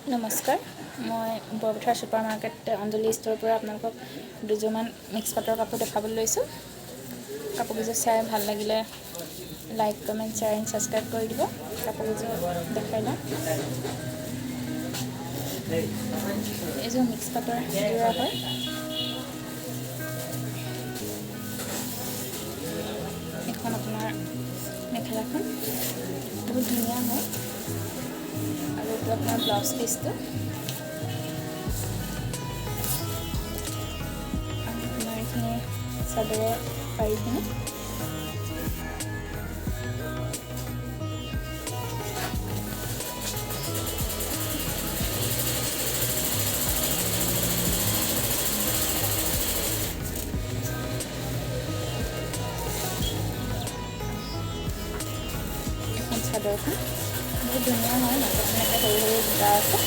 নমস্কাৰ, মই Borpathar super market অঞ্জলি ষ্ট'ৰৰ পৰা আপোনালোকক দুযোৰমান মিক্স পাটৰ কাপোৰ দেখাবলৈ লৈছোঁ। কাপোৰকেইযোৰ চাই ভাল লাগিলে like, comment, share and subscribe কৰি দিব। কাপোৰকেইযোৰ দেখাই লওঁ। এইযোৰ মিক্স পাটৰ যোৰা হয়। এখন আপোনাৰ মেখেলাখন বহুত ধুনীয়া হয় আৰু এইটো আপোনাৰ ব্লাউজ পিচটো আৰু আপোনাৰ এইখিনি চাদৰৰ পাৰিখিনি চাদৰখন বহুত ধুনীয়া হয়। মাজত এনেকৈ সৰু সৰু বুটা আছে।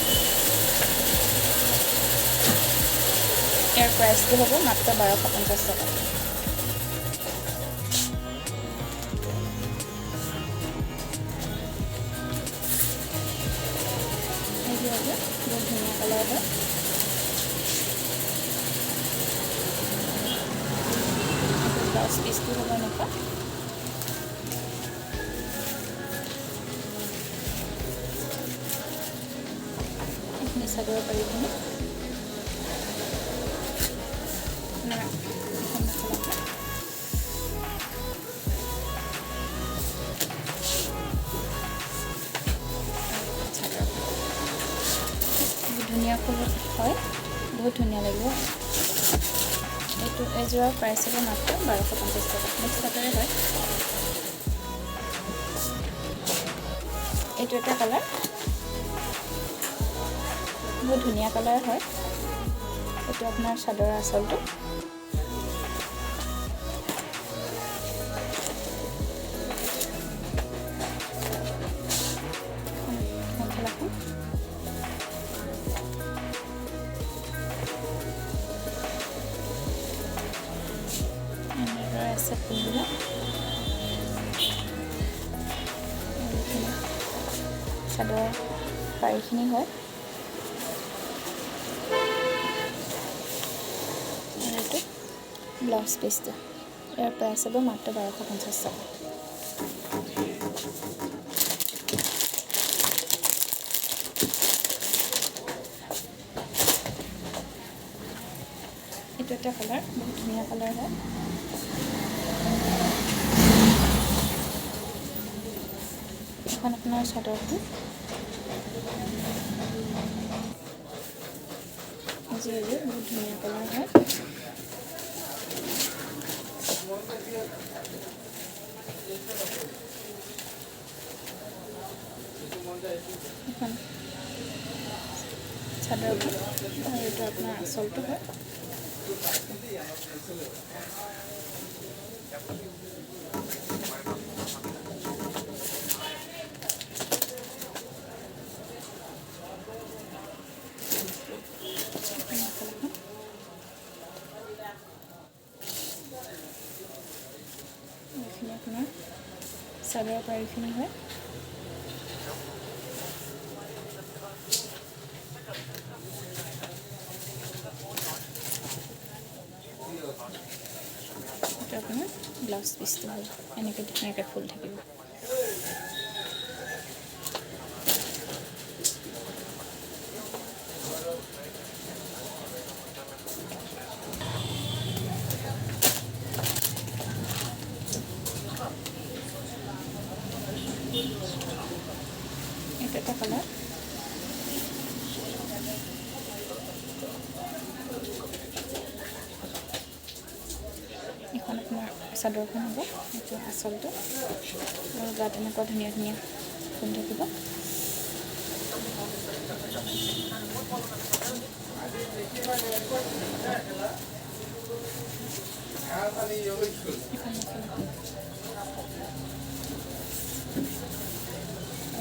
ইয়াৰ প্ৰাইচটো হ'ব মাত্ৰ 1250 টকা। এইযোৰ বহুত ধুনীয়া কালাৰ হয়। ব্লাউজ পিচটো হ'ব এনেকুৱা। চাদৰ পাৰিখিনি ধুনীয়া ফুল হয়, বহুত ধুনীয়া লাগিব। এইযোৰৰ প্ৰাইচ হ'ব মাত্ৰ 1250 টকা। মিক্স পাটৰে হয়। এইটো এটা কালাৰ, বহুত ধুনীয়া কালাৰ হয়। এইটো আপোনাৰ চাদৰৰ আঁচলটো। মেখেলাখন এনেদৰে আছে ফুলবিলাক। চাদৰৰ পাৰিখিনি হয়। ব্লাউজ পিচটো ইয়াৰ প্ৰাইচ হ'ব মাত্ৰ 1250 টকা। এইটো এটা কালাৰ, বহুত ধুনীয়া কালাৰ হয়। এখন আপোনাৰ চাদৰখন এইযোৰ বহুত ধুনীয়া কালাৰ হয়। এখন চাদৰখন আৰু এইটো আপোনাৰ আঁচলটো হয়। এইখিনি আপোনাৰ চাদৰৰ পাৰিখিনি হয়। এইটো আপোনাৰ ব্লাউজ পিচটো হয়। এনেকৈ ধুনীয়াকৈ ফুল থাকিব। এইটো এটা কালাৰ, এখন আপোনাৰ চাদৰখন হ'ব। এইটো আঁচলটো আৰু গাত এনেকুৱা ধুনীয়া ধুনীয়া ফুল থাকিব।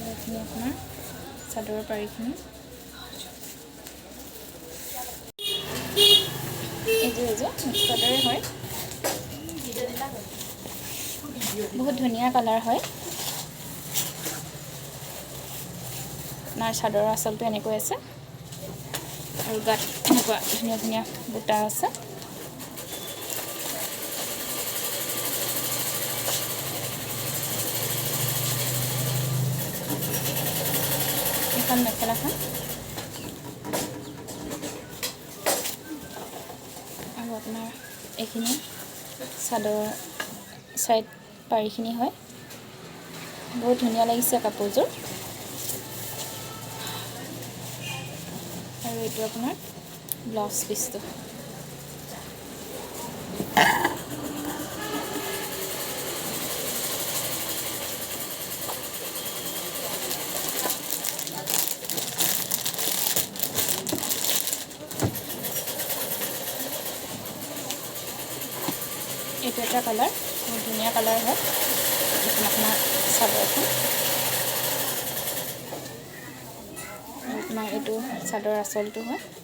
এইখিনি আপোনাৰ চাদৰৰ পাৰিখিনি। এইযোৰ মিক্স পাটৰে হয়। বহুত ধুনীয়া কালাৰ হয়। আপোনাৰ চাদৰৰ আঁচলটো এনেকৈ আছে আৰু গাত এনেকুৱা ধুনীয়া ধুনীয়া বুটা আছে। এইখন মেখেলাখন আৰু আপোনাৰ এইখিনি চাদৰ চাইড পাৰিখিনি হয়। বহুত ধুনীয়া লাগিছে কাপোৰযোৰ। আৰু এইটো আপোনাৰ ব্লাউজ পিচটো। এইটো এটা কালাৰ, বহুত ধুনীয়া কালাৰ হয়। এইখন আপোনাৰ চাদৰখন, আপোনাৰ এইটো চাদৰ আঁচলটো হয়।